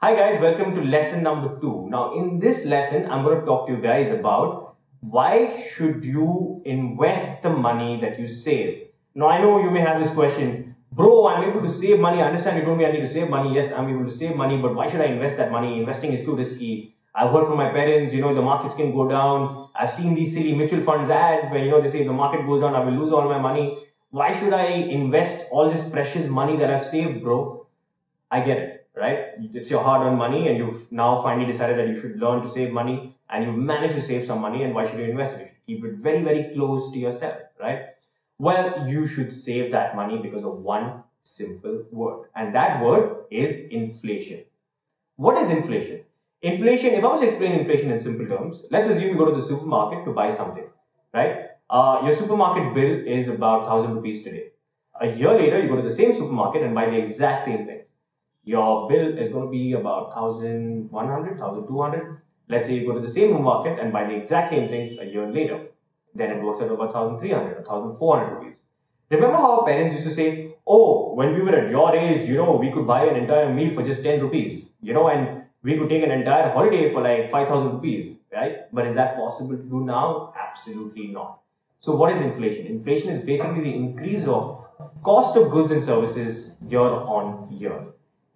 Hi guys, welcome to lesson number 2. Now in this lesson, I'm going to talk to you guys about why should you invest the money that you save. Now I know you may have this question, bro, I'm able to save money. I understand you told me I need to save money. Yes, I'm able to save money, but why should I invest that money? Investing is too risky. I've heard from my parents, the markets can go down. I've seen these silly mutual funds ads where, they say if the market goes down, I will lose all my money. Why should I invest all this precious money that I've saved, bro? I get it, right? It's your hard-earned money and you've now finally decided that you should learn to save money and you've managed to save some money, and why should you invest it? You should keep it very, very close to yourself, right? Well, you should save that money because of one simple word, and that word is inflation. What is inflation? Inflation, if I was to explain inflation in simple terms, let's assume you go to the supermarket to buy something, right? Your supermarket bill is about 1,000 rupees today. A year later, you go to the same supermarket and buy the exact same things. Your bill is going to be about 1,100, 1,200. Let's say you go to the same market and buy the exact same things a year later. Then it works out about 1,300, 1,400 rupees. Remember how our parents used to say, oh, when we were at your age, we could buy an entire meal for just 10 rupees, and we could take an entire holiday for like 5,000 rupees, right? But is that possible to do now? Absolutely not. So what is inflation? Inflation is basically the increase of cost of goods and services year on year.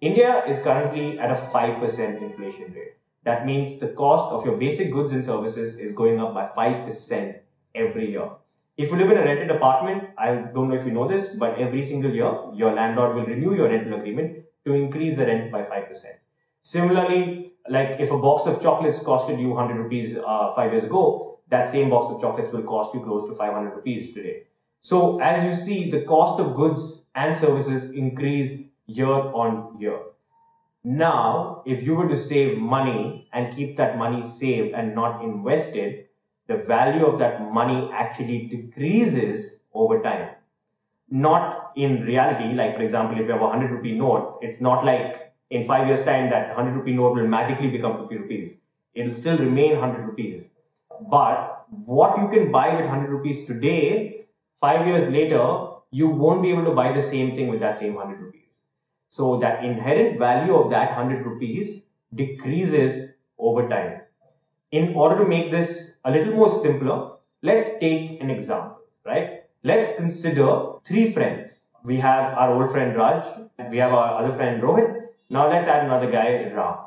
India is currently at a 5% inflation rate. That means the cost of your basic goods and services is going up by 5% every year. If you live in a rented apartment, I don't know if you know this, but every single year, your landlord will renew your rental agreement to increase the rent by 5%. Similarly, like if a box of chocolates costed you 100 rupees 5 years ago, that same box of chocolates will cost you close to 500 rupees today. So as you see, the cost of goods and services increase year on year. Now, if you were to save money and keep that money saved and not invested, the value of that money actually decreases over time. Not in reality, like for example, if you have a 100 rupee note, it's not like in 5 years time that 100 rupee note will magically become 50 rupees. It'll still remain 100 rupees. But what you can buy with 100 rupees today, 5 years later, you won't be able to buy the same thing with that same 100 rupees. So that inherent value of that 100 rupees decreases over time. In order to make this a little more simpler, let's take an example, right? Let's consider 3 friends. We have our old friend Raj, we have our other friend Rohit. Now let's add another guy, Ram.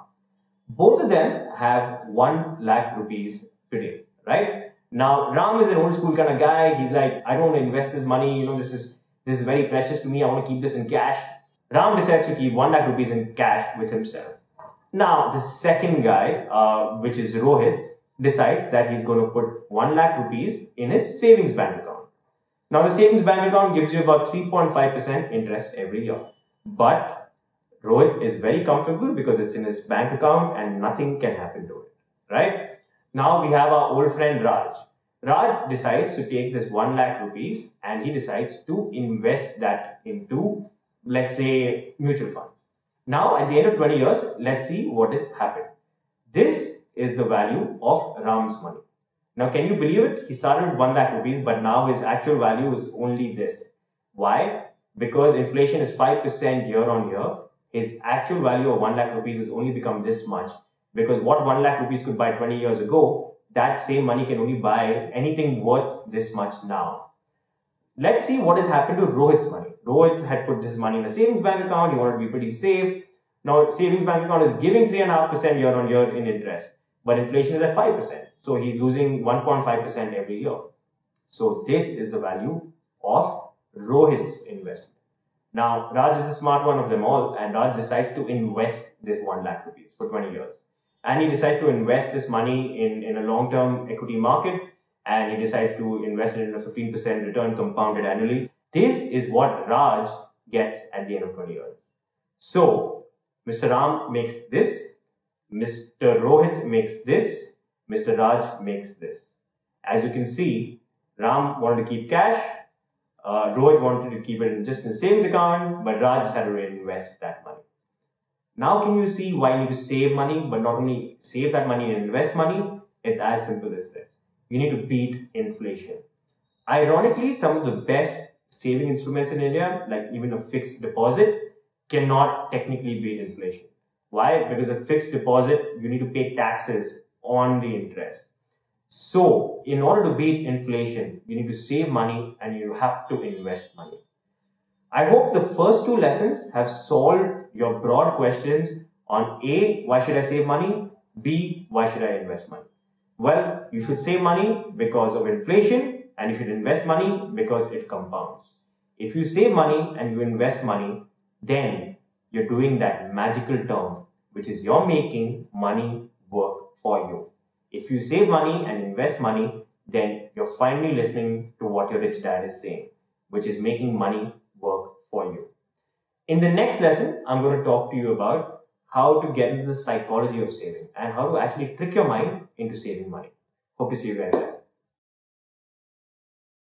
Both of them have 1 lakh rupees today, right? Now Ram is an old school kind of guy. He's like, I don't want to invest this money. This is very precious to me. I want to keep this in cash. Ram decides to keep 1 lakh rupees in cash with himself. Now, the second guy, which is Rohit, decides that he's going to put 1 lakh rupees in his savings bank account. Now, the savings bank account gives you about 3.5% interest every year. But Rohit is very comfortable because it's in his bank account and nothing can happen to it, right? Now, we have our old friend Raj. Raj decides to take this 1 lakh rupees and he decides to invest that into, let's say, mutual funds. Now, at the end of 20 years, let's see what has happened. This is the value of Ram's money. Now, can you believe it? He started with 1 lakh rupees, but now his actual value is only this. Why? Because inflation is 5% year on year. His actual value of 1 lakh rupees has only become this much. Because what 1 lakh rupees could buy 20 years ago, that same money can only buy anything worth this much now. Let's see what has happened to Rohit's money. Rohit had put this money in a savings bank account. He wanted to be pretty safe. Now, savings bank account is giving 3.5% year on year in interest, but inflation is at 5%. So he's losing 1.5% every year. So this is the value of Rohit's investment. Now, Raj is the smart one of them all, and Raj decides to invest this 1 lakh rupees for 20 years. And he decides to invest this money in a long-term equity market, and he decides to invest it in a 15% return compounded annually. This is what Raj gets at the end of 20 years. So, Mr. Ram makes this, Mr. Rohit makes this, Mr. Raj makes this. As you can see, Ram wanted to keep cash, Rohit wanted to keep it just in the savings account, but Raj decided to invest that money. Now can you see why you need to save money, but not only save that money and invest money? It's as simple as this. You need to beat inflation. Ironically, some of the best saving instruments in India, like even a fixed deposit, cannot technically beat inflation. Why? Because a fixed deposit, you need to pay taxes on the interest. So, in order to beat inflation, you need to save money and you have to invest money. I hope the first two lessons have solved your broad questions on A, why should I save money? B, why should I invest money? Well, you should save money because of inflation and you should invest money because it compounds. If you save money and you invest money, then you're doing that magical term, which is you're making money work for you. If you save money and invest money, then you're finally listening to what your rich dad is saying, which is making money work for you. In the next lesson, I'm going to talk to you about how to get into the psychology of saving and how to actually trick your mind into saving money. Hope to see you guys there.